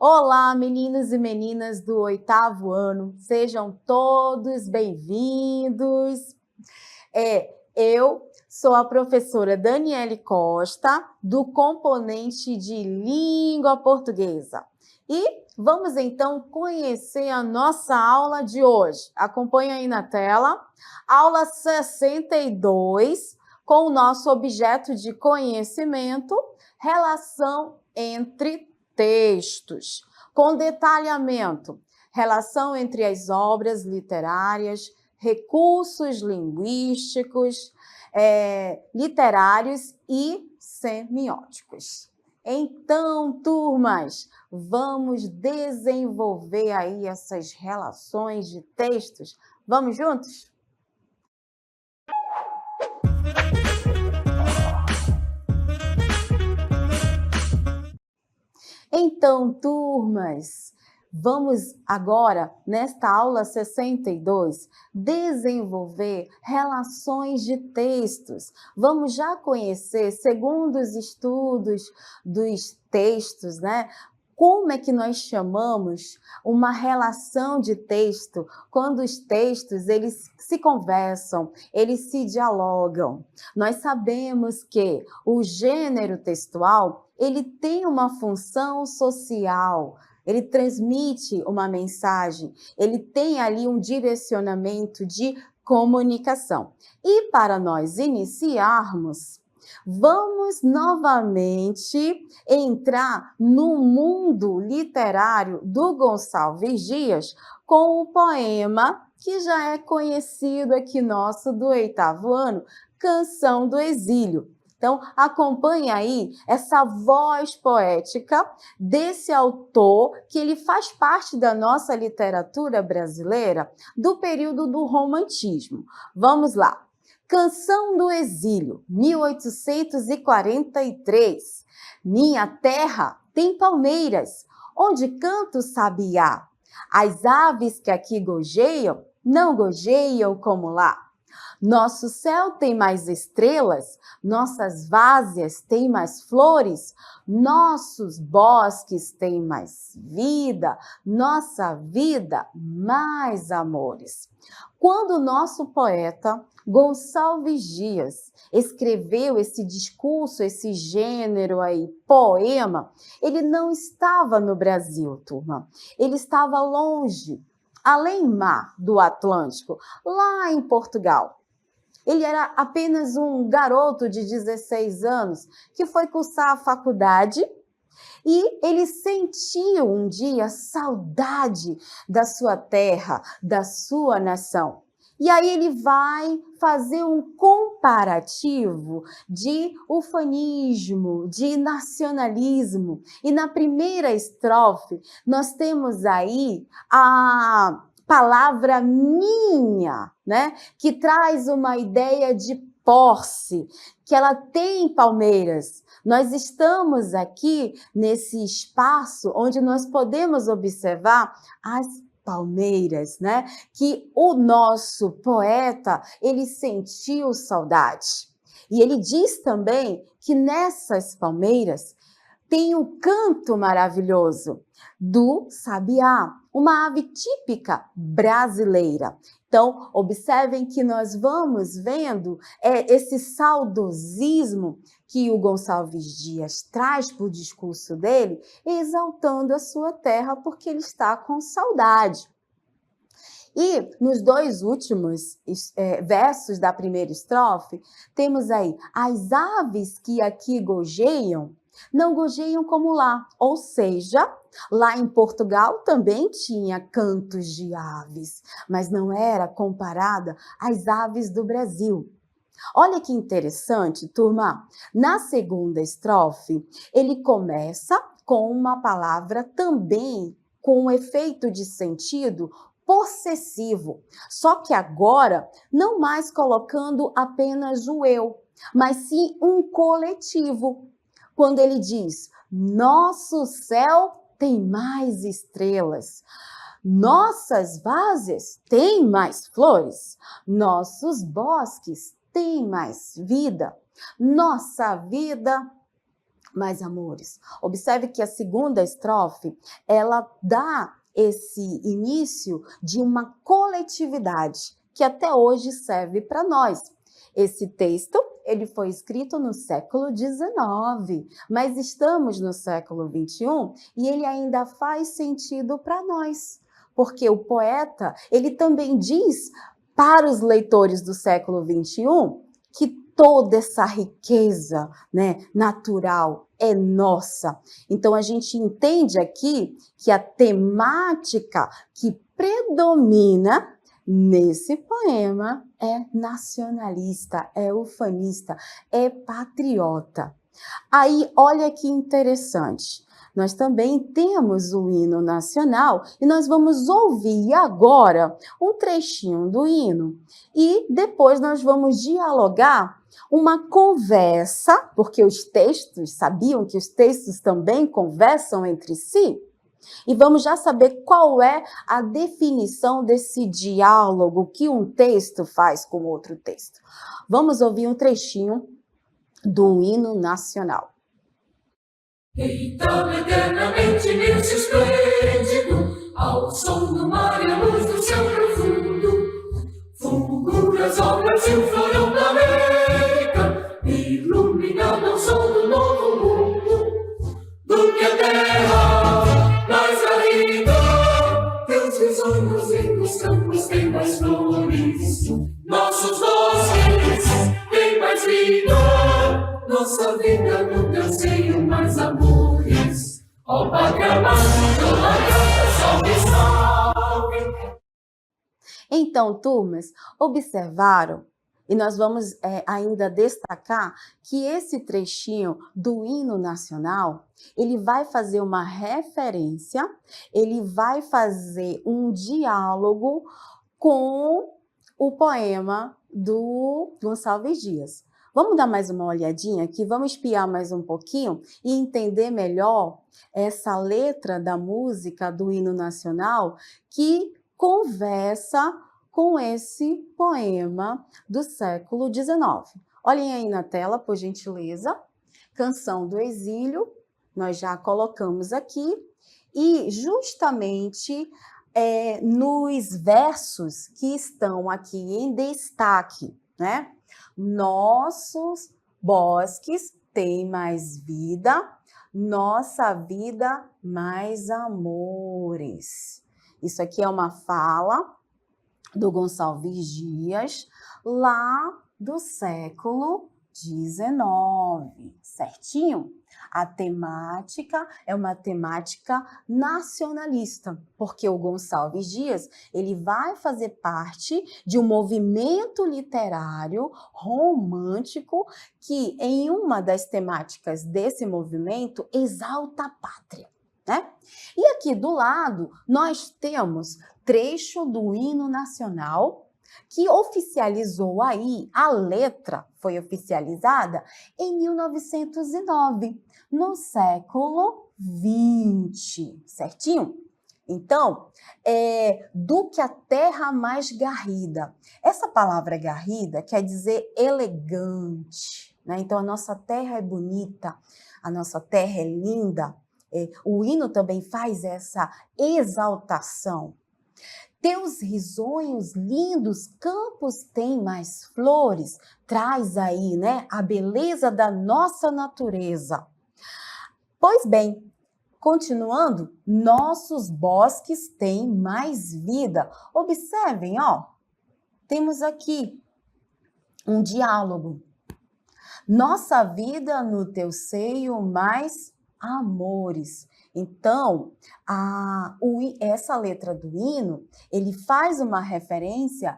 Olá, meninos e meninas do 8º ano, sejam todos bem-vindos. Eu sou a professora Daniele Costa, do componente de Língua Portuguesa. E vamos então conhecer a nossa aula de hoje. Acompanhe aí na tela, aula 62, com o nosso objeto de conhecimento, relação entre textos, com detalhamento, relação entre as obras literárias, recursos linguísticos, literários e semióticos. Então, turmas, vamos desenvolver aí essas relações de textos? Vamos juntos? Então, turmas, vamos agora, nesta aula 62, desenvolver relações de textos. Vamos já conhecer, segundo os estudos dos textos, né? Como é que nós chamamos uma relação de texto quando os textos eles se conversam, eles se dialogam? Nós sabemos que o gênero textual ele tem uma função social, ele transmite uma mensagem, ele tem ali um direcionamento de comunicação. E para nós iniciarmos, vamos novamente entrar no mundo literário do Gonçalves Dias com o poema que já é conhecido aqui nosso do 8º ano, Canção do Exílio. Então, acompanhe aí essa voz poética desse autor, que ele faz parte da nossa literatura brasileira do período do romantismo. Vamos lá. Canção do Exílio, 1843. Minha terra tem palmeiras, onde canta o sabiá. As aves que aqui gojeiam, não gojeiam como lá. Nosso céu tem mais estrelas, nossas várzeas têm mais flores, nossos bosques têm mais vida, nossa vida mais amores. Quando o nosso poeta Gonçalves Dias escreveu esse discurso, esse gênero aí, poema, ele não estava no Brasil, turma. Ele estava longe, além mar do Atlântico, lá em Portugal. Ele era apenas um garoto de 16 anos que foi cursar a faculdade e ele sentiu um dia saudade da sua terra, da sua nação. E aí ele vai fazer um comparativo de ufanismo, de nacionalismo. E na primeira estrofe nós temos aí a palavra minha, né? Que traz uma ideia de posse, que ela tem palmeiras. Nós estamos aqui nesse espaço onde nós podemos observar as palmeiras, né? Que o nosso poeta, ele sentiu saudade. E ele diz também que nessas palmeiras tem um canto maravilhoso do sabiá, uma ave típica brasileira. Então, observem que nós vamos vendo esse saudosismo que o Gonçalves Dias traz para o discurso dele, exaltando a sua terra porque ele está com saudade. E nos dois últimos versos da primeira estrofe, temos aí as aves que aqui gojeiam, não gojeiam como lá, ou seja, lá em Portugal também tinha cantos de aves, mas não era comparada às aves do Brasil. Olha que interessante, turma. Na segunda estrofe, ele começa com uma palavra também com um efeito de sentido possessivo, só que agora não mais colocando apenas o eu, mas sim um coletivo. Quando ele diz, nosso céu tem mais estrelas, nossas várzeas têm mais flores, nossos bosques têm mais vida, nossa vida mais amores. Observe que a segunda estrofe, ela dá esse início de uma coletividade que até hoje serve para nós. Esse texto, ele foi escrito no século XIX, mas estamos no século XXI e ele ainda faz sentido para nós, porque o poeta, ele também diz para os leitores do século XXI que toda essa riqueza, né, natural é nossa. Então, a gente entende aqui que a temática que predomina nesse poema é nacionalista, é ufanista, é patriota. Aí, olha que interessante. Nós também temos o hino nacional e nós vamos ouvir agora um trechinho do hino e depois nós vamos dialogar uma conversa, porque os textos, sabiam que os textos também conversam entre si? E vamos já saber qual é a definição desse diálogo que um texto faz com outro texto. Vamos ouvir um trechinho do hino nacional. Então eternamente nesse esplêndido, ao som do mar e a luz do céu profundo, fulguras ao Brasil, florão da América, iluminado ao sol do novo mundo, do que a terra mais garrida, teus risonhos lindos campos têm mais flores, nossos bosques têm mais vida, nossa vida no teu seio mais amores. Ó Pátria amada, salve, salve. Então, turmas, observaram? E nós vamos ainda destacar que esse trechinho do hino nacional, ele vai fazer uma referência, ele vai fazer um diálogo com o poema do Gonçalves Dias. Vamos dar mais uma olhadinha aqui, vamos espiar mais um pouquinho e entender melhor essa letra da música do hino nacional que conversa com esse poema do século XIX. Olhem aí na tela, por gentileza. Canção do Exílio, nós já colocamos aqui. E justamente nos versos que estão aqui em destaque, né? Nossos bosques têm mais vida, nossa vida mais amores. Isso aqui é uma fala do Gonçalves Dias, lá do século XIX, certinho? A temática é uma temática nacionalista, porque o Gonçalves Dias, ele vai fazer parte de um movimento literário romântico que, em uma das temáticas desse movimento, exalta a pátria, né? E aqui do lado, nós temos trecho do hino nacional que oficializou aí, a letra foi oficializada em 1909, no século XX, certinho? Então, do que a terra mais garrida. Essa palavra garrida quer dizer elegante, né? Então, a nossa terra é bonita, a nossa terra é linda. O hino também faz essa exaltação. Teus risonhos lindos campos têm mais flores, traz aí, né, a beleza da nossa natureza. Pois bem, continuando, nossos bosques têm mais vida. Observem, ó, temos aqui um diálogo. Nossa vida no teu seio mais amores. Então, essa letra do hino, ele faz uma referência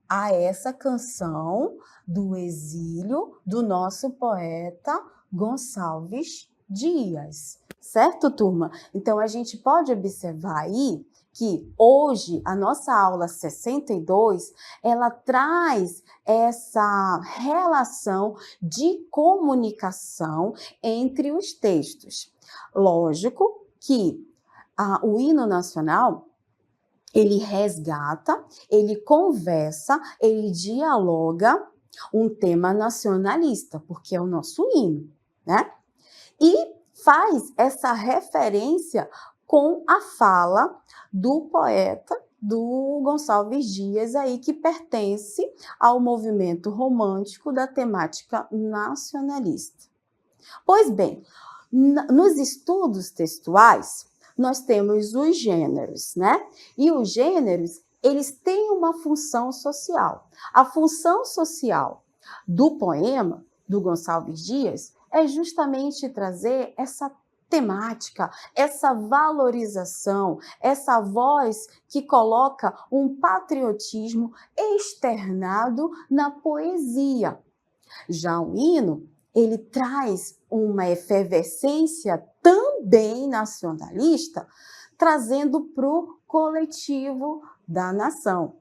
a essa canção do exílio do nosso poeta Gonçalves Dias. Certo, turma? Então, a gente pode observar aí que hoje a nossa aula 62, ela traz essa relação de comunicação entre os textos. Lógico que o hino nacional, ele resgata, ele conversa, ele dialoga um tema nacionalista, porque é o nosso hino, né? E faz essa referência com a fala do poeta do Gonçalves Dias, aí, que pertence ao movimento romântico da temática nacionalista. Pois bem, nos estudos textuais, nós temos os gêneros, né? E os gêneros, eles têm uma função social. A função social do poema do Gonçalves Dias é justamente trazer essa temática, essa valorização, essa voz que coloca um patriotismo externado na poesia. Já o hino, ele traz uma efervescência também nacionalista, trazendo para o coletivo da nação.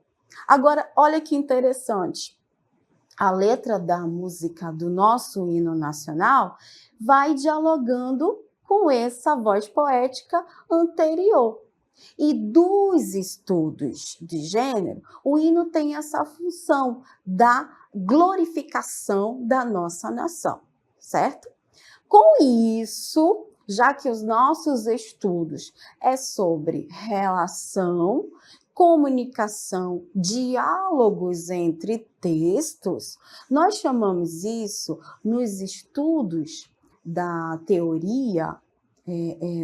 Agora, olha que interessante. A letra da música do nosso hino nacional vai dialogando com essa voz poética anterior. E dos estudos de gênero, o hino tem essa função da glorificação da nossa nação, certo? Com isso, já que os nossos estudos é sobre relação, comunicação, diálogos entre textos, nós chamamos isso, nos estudos da teoria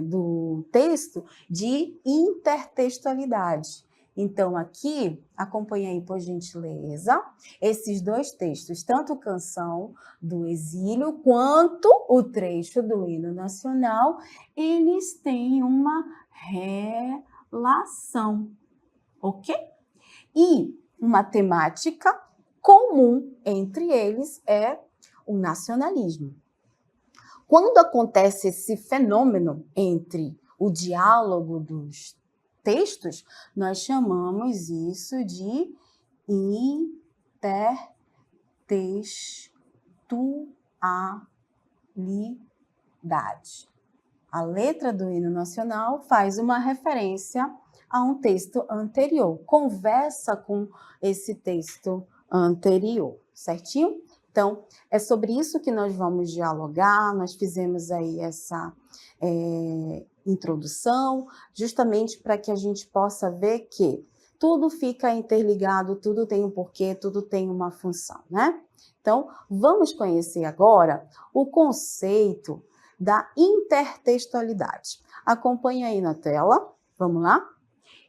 do texto, de intertextualidade. Então, aqui, acompanhe aí, por gentileza, esses dois textos, tanto Canção do Exílio quanto o trecho do Hino Nacional, eles têm uma relação, ok? E uma temática comum entre eles é o nacionalismo. Quando acontece esse fenômeno entre o diálogo dos textos, nós chamamos isso de intertextualidade. A letra do hino nacional faz uma referência a um texto anterior, conversa com esse texto anterior, certinho? Então, é sobre isso que nós vamos dialogar, nós fizemos aí essa introdução, justamente para que a gente possa ver que tudo fica interligado, tudo tem um porquê, tudo tem uma função, né? Então, vamos conhecer agora o conceito da intertextualidade. Acompanhe aí na tela, vamos lá?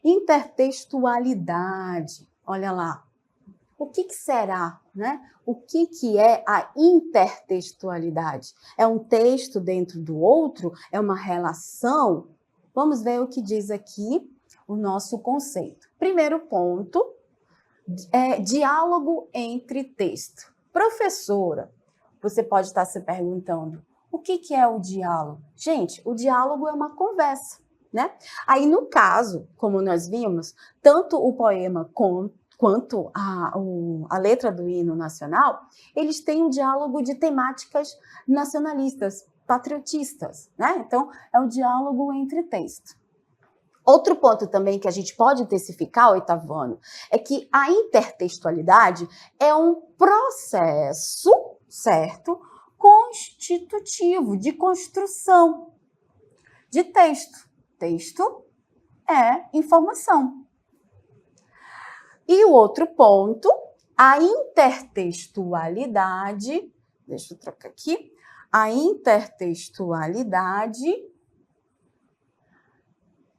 Intertextualidade, olha lá. O que será, né? O que é a intertextualidade? É um texto dentro do outro? É uma relação? Vamos ver o que diz aqui o nosso conceito. Primeiro ponto, diálogo entre texto. Professora, você pode estar se perguntando, o que é o diálogo? Gente, o diálogo é uma conversa, né? Aí, no caso, como nós vimos, tanto o poema quanto a letra do hino nacional, eles têm um diálogo de temáticas nacionalistas, patriotistas, né? Então, é um diálogo entre texto. Outro ponto também que a gente pode intensificar, oitavano, é que a intertextualidade é um processo, certo? Constitutivo, de construção de texto. Texto é informação. E o outro ponto, a intertextualidade, deixa eu trocar aqui, a intertextualidade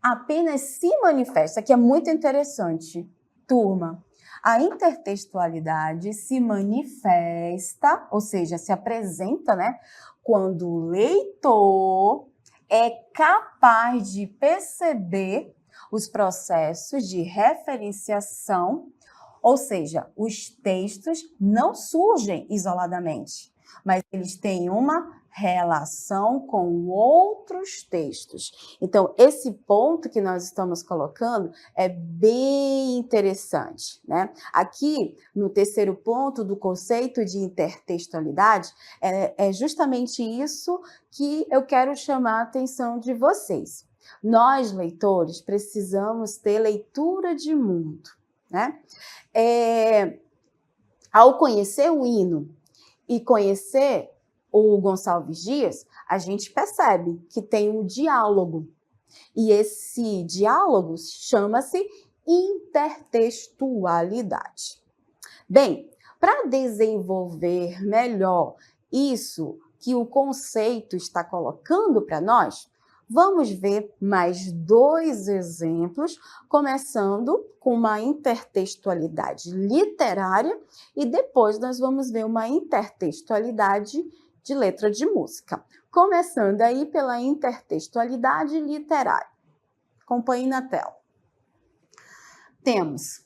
apenas se manifesta, que é muito interessante, turma, a intertextualidade se manifesta, ou seja, se apresenta, né, quando o leitor é capaz de perceber os processos de referenciação, ou seja, os textos não surgem isoladamente, mas eles têm uma relação com outros textos. Então, esse ponto que nós estamos colocando é bem interessante, né? Aqui, no terceiro ponto do conceito de intertextualidade, é justamente isso que eu quero chamar a atenção de vocês. Nós, leitores, precisamos ter leitura de mundo, né? Ao conhecer o hino e conhecer o Gonçalves Dias, a gente percebe que tem um diálogo. E esse diálogo chama-se intertextualidade. Bem, para desenvolver melhor isso que o conceito está colocando para nós, vamos ver mais 2 exemplos, começando com uma intertextualidade literária e depois nós vamos ver uma intertextualidade de letra de música. Começando aí pela intertextualidade literária. Acompanhe na tela. Temos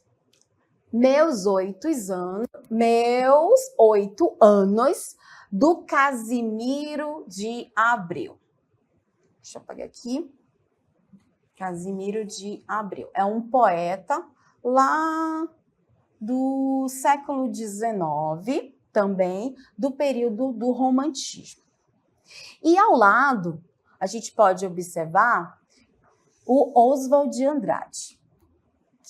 meus 8 anos do Casimiro de Abreu. Deixa eu apagar aqui. Casimiro de Abreu. É um poeta lá do século XIX, também do período do Romantismo. E ao lado, a gente pode observar o Oswald de Andrade,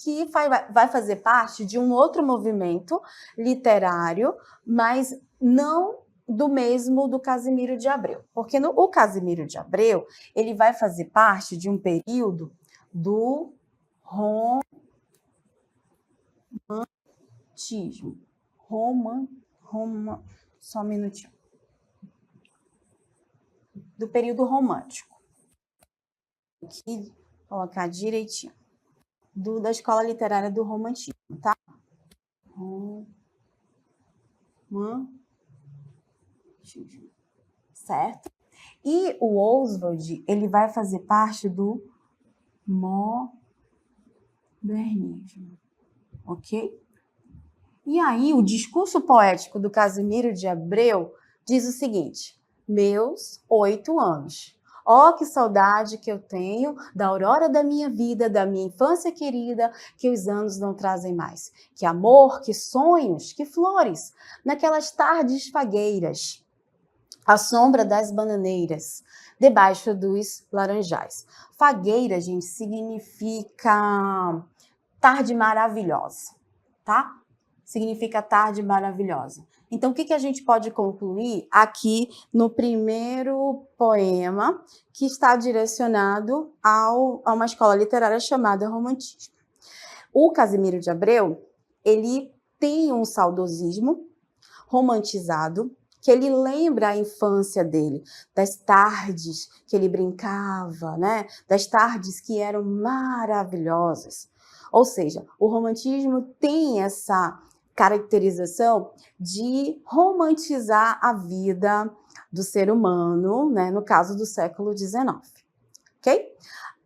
que vai fazer parte de um outro movimento literário, mas não do mesmo do Casimiro de Abreu. Porque o Casimiro de Abreu, ele vai fazer parte de um período do romantismo. Só um minutinho. Do período romântico. Aqui, colocar direitinho. Da escola literária do romantismo, tá? Certo? E o Oswald, ele vai fazer parte do modernismo, ok? E aí, o discurso poético do Casimiro de Abreu diz o seguinte: meus 8 anos. Oh, que saudade que eu tenho da aurora da minha vida, da minha infância querida, que os anos não trazem mais. Que amor, que sonhos, que flores, naquelas tardes fagueiras, à sombra das bananeiras, debaixo dos laranjais. Fagueira, gente, significa tarde maravilhosa, tá? Significa tarde maravilhosa. Então, o que a gente pode concluir aqui no primeiro poema que está direcionado a uma escola literária chamada Romantismo? O Casimiro de Abreu, ele tem um saudosismo romantizado, que ele lembra a infância dele, das tardes que ele brincava, né? Das tardes que eram maravilhosas. Ou seja, o romantismo tem essa caracterização de romantizar a vida do ser humano, né? No caso do século XIX, ok?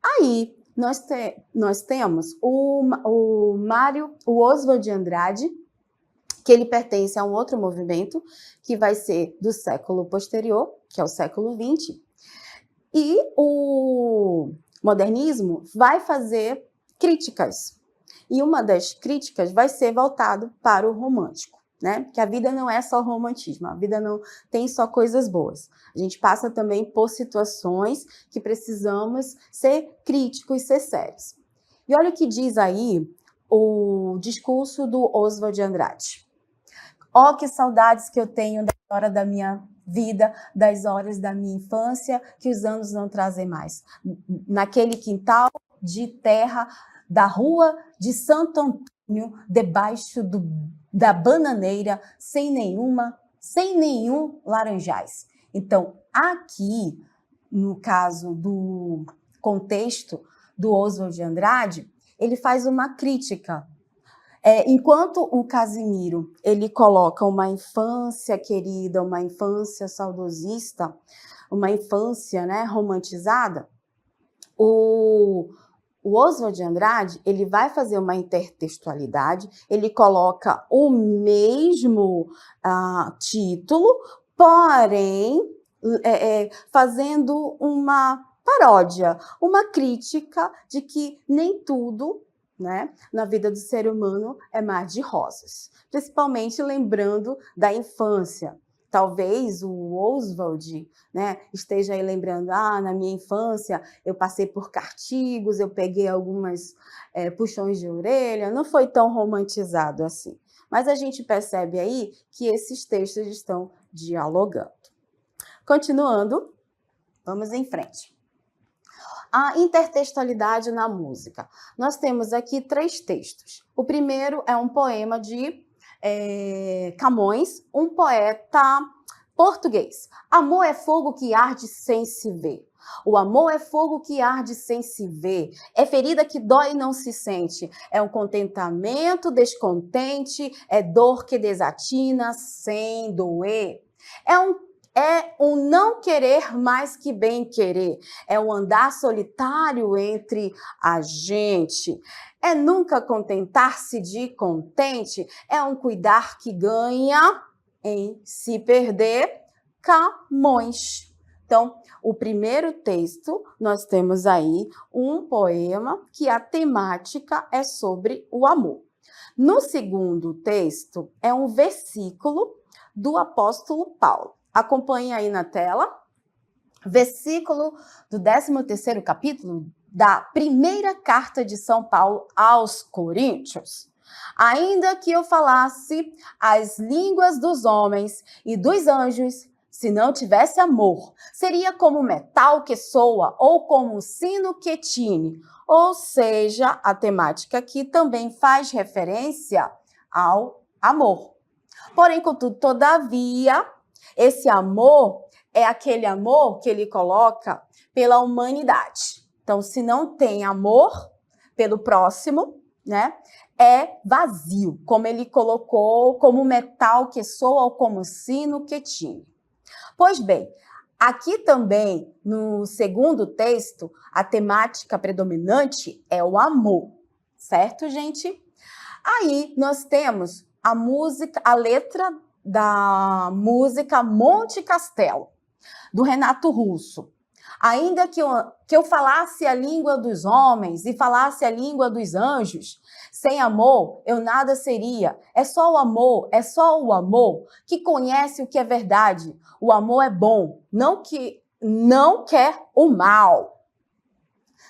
Aí, nós temos o Oswald de Andrade, que ele pertence a um outro movimento, que vai ser do século posterior, que é o século XX, e o modernismo vai fazer críticas. E uma das críticas vai ser voltado para o romântico, né? Que a vida não é só romantismo, a vida não tem só coisas boas. A gente passa também por situações que precisamos ser críticos, ser sérios. E olha o que diz aí o discurso do Oswald de Andrade. Oh, que saudades que eu tenho da hora da minha vida, das horas da minha infância, que os anos não trazem mais. Naquele quintal de terra da rua de Santo Antônio, debaixo da bananeira, sem nenhum laranjais. Então, aqui, no caso do contexto do Oswald de Andrade, ele faz uma crítica. Enquanto o Casimiro, ele coloca uma infância querida, uma infância saudosista, uma infância, né, romantizada, o Oswald de Andrade, ele vai fazer uma intertextualidade, ele coloca o mesmo título, porém, fazendo uma paródia, uma crítica de que nem tudo, né, na vida do ser humano é mar de rosas, principalmente lembrando da infância. Talvez o Oswald, né, esteja aí lembrando, na minha infância eu passei por castigos, eu peguei algumas puxões de orelha, não foi tão romantizado assim. Mas a gente percebe aí que esses textos estão dialogando. Continuando, vamos em frente. A intertextualidade na música. Nós temos aqui 3 textos. O primeiro é um poema de Camões, um poeta português. Amor é fogo que arde sem se ver. O amor é fogo que arde sem se ver. É ferida que dói e não se sente. É um contentamento descontente. É dor que desatina sem doer. É um não querer mais que bem querer. É um andar solitário entre a gente. É nunca contentar-se de contente. É um cuidar que ganha em se perder. Camões. Então, o primeiro texto, nós temos aí um poema que a temática é sobre o amor. No segundo texto, é um versículo do apóstolo Paulo. Acompanhe aí na tela, versículo do 13º capítulo da primeira carta de São Paulo aos Coríntios. Ainda que eu falasse as línguas dos homens e dos anjos, se não tivesse amor, seria como metal que soa ou como um sino que tine. Ou seja, a temática aqui também faz referência ao amor. Porém, contudo, todavia, esse amor é aquele amor que ele coloca pela humanidade. Então, se não tem amor pelo próximo, né, é vazio, como ele colocou, como metal que soa ou como sino que tine. Pois bem, aqui também, no segundo texto, a temática predominante é o amor, certo, gente? Aí nós temos a música, a letra da música Monte Castelo, do Renato Russo. Ainda que eu falasse a língua dos homens e falasse a língua dos anjos, sem amor eu nada seria. É só o amor que conhece o que é verdade. O amor é bom, não quer o mal.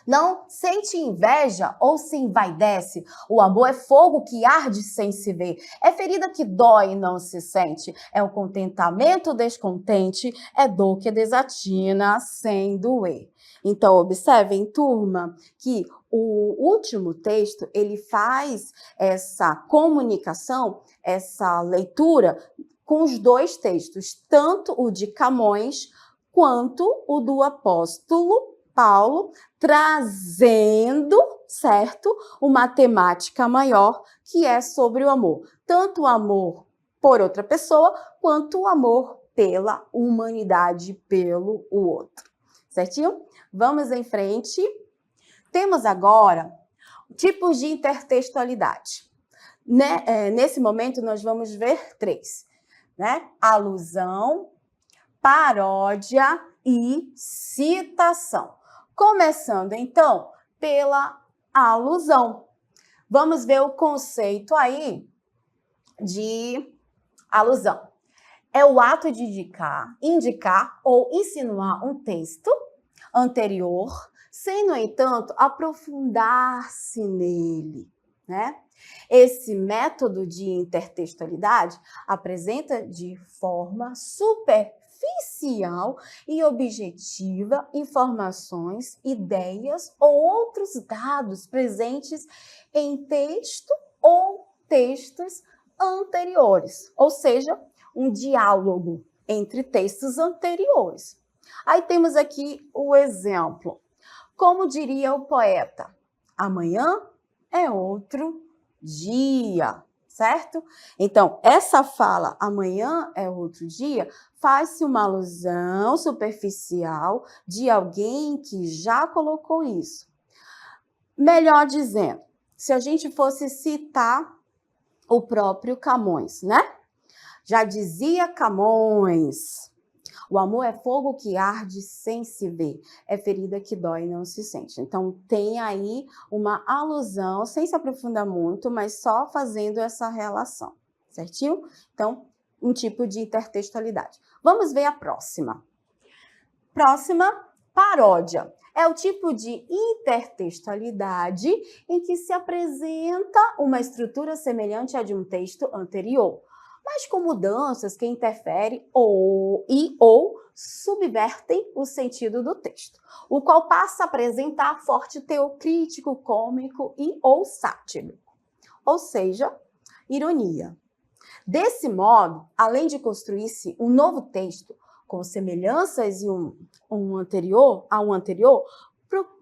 Não sente inveja ou se envaidece. O amor é fogo que arde sem se ver. É ferida que dói e não se sente. É um contentamento descontente. É dor que desatina sem doer. Então, observem, turma, que o último texto, ele faz essa comunicação, essa leitura com os 2 textos, tanto o de Camões quanto o do apóstolo Paulo, trazendo, certo, uma temática maior que é sobre o amor. Tanto o amor por outra pessoa, quanto o amor pela humanidade, pelo outro. Certinho? Vamos em frente. Temos agora tipos de intertextualidade. Nesse momento, nós vamos ver 3. Né? Alusão, paródia e citação. Começando, então, pela alusão. Vamos ver o conceito aí de alusão. É o ato de indicar ou insinuar um texto anterior, sem, no entanto, aprofundar-se nele, né? Esse método de intertextualidade apresenta de forma superficial e objetiva informações, ideias ou outros dados presentes em texto ou textos anteriores, ou seja, um diálogo entre textos anteriores. Aí temos aqui o exemplo. Como diria o poeta, amanhã é outro dia, certo? Então, essa fala, amanhã é outro dia, faz-se uma alusão superficial de alguém que já colocou isso. Melhor dizendo, se a gente fosse citar o próprio Camões, né? Já dizia Camões, o amor é fogo que arde sem se ver, é ferida que dói e não se sente. Então, tem aí uma alusão, sem se aprofundar muito, mas só fazendo essa relação, certinho? Então, um tipo de intertextualidade. Vamos ver a próxima. Próxima, paródia. É o tipo de intertextualidade em que se apresenta uma estrutura semelhante à de um texto anterior, mas com mudanças que interferem ou subvertem o sentido do texto, o qual passa a apresentar forte teor crítico, cômico e ou sático, ou seja, ironia. Desse modo, além de construir-se um novo texto com semelhanças e um anterior,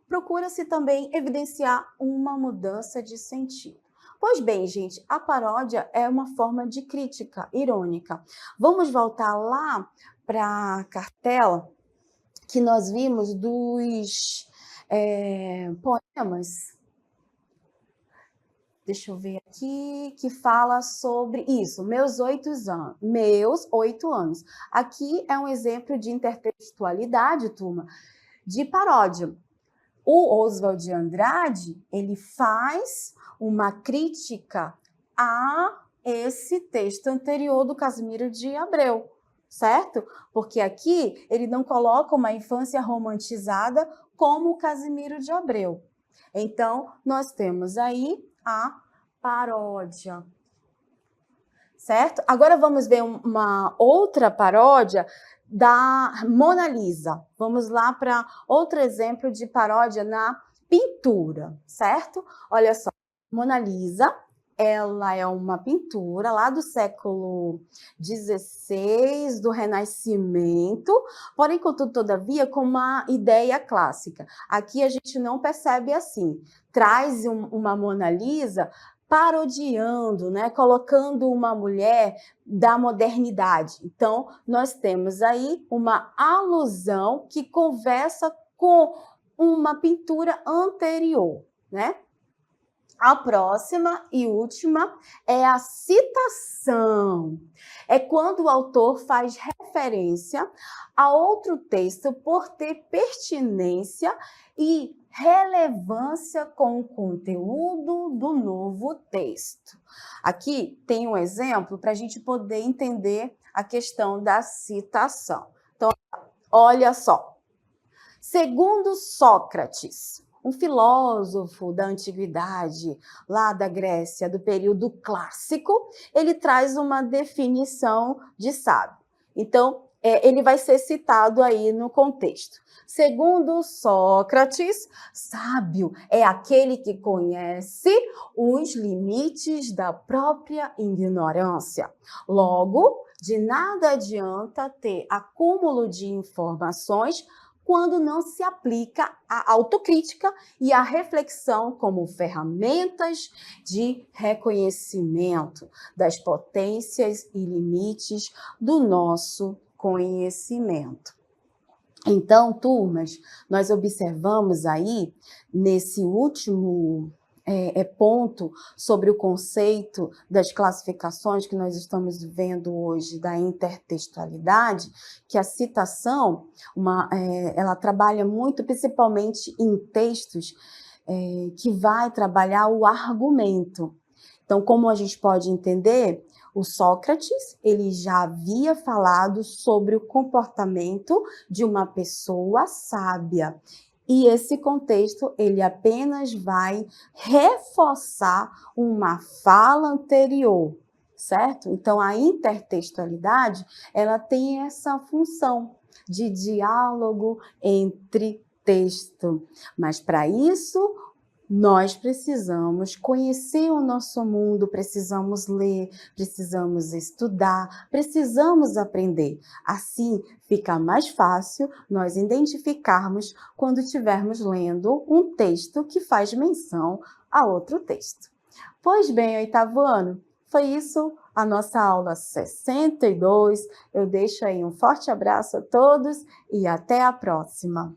procura-se também evidenciar uma mudança de sentido. Pois bem, gente, a paródia é uma forma de crítica irônica. Vamos voltar lá para a cartela que nós vimos dos poemas. Deixa eu ver aqui, que fala sobre isso, meus 8 anos. Aqui é um exemplo de intertextualidade, turma, de paródia. O Oswald de Andrade, ele faz uma crítica a esse texto anterior do Casimiro de Abreu, certo? Porque aqui ele não coloca uma infância romantizada como o Casimiro de Abreu. Então, nós temos aí a paródia, certo? Agora vamos ver uma outra paródia da Mona Lisa. Vamos lá para outro exemplo de paródia na pintura, certo? Olha só, Mona Lisa, ela é uma pintura lá do século XVI, do Renascimento, porém, contudo, todavia, com uma ideia clássica. Aqui a gente não percebe assim. Traz uma Mona Lisa parodiando, né, colocando uma mulher da modernidade. Então, nós temos aí uma alusão que conversa com uma pintura anterior, né? A próxima e última é a citação. É quando o autor faz referência a outro texto por ter pertinência e relevância com o conteúdo do novo texto. Aqui tem um exemplo para a gente poder entender a questão da citação. Então, olha só. Segundo Sócrates, um filósofo da antiguidade, lá da Grécia, do período clássico, ele traz uma definição de sábio. Então, ele vai ser citado aí no contexto. Segundo Sócrates, sábio é aquele que conhece os limites da própria ignorância. Logo, de nada adianta ter acúmulo de informações quando não se aplica a autocrítica e a reflexão como ferramentas de reconhecimento das potências e limites do nosso conhecimento. Então, turmas, nós observamos aí, nesse último ponto sobre o conceito das classificações que nós estamos vendo hoje da intertextualidade, que a citação, ela trabalha muito, principalmente em textos que vai trabalhar o argumento. Então, como a gente pode entender, o Sócrates, ele já havia falado sobre o comportamento de uma pessoa sábia. E esse contexto, ele apenas vai reforçar uma fala anterior, certo? Então, a intertextualidade, ela tem essa função de diálogo entre texto. Mas, para isso, nós precisamos conhecer o nosso mundo, precisamos ler, precisamos estudar, precisamos aprender. Assim, fica mais fácil nós identificarmos quando estivermos lendo um texto que faz menção a outro texto. Pois bem, 8º ano, foi isso a nossa aula 62. Eu deixo aí um forte abraço a todos e até a próxima.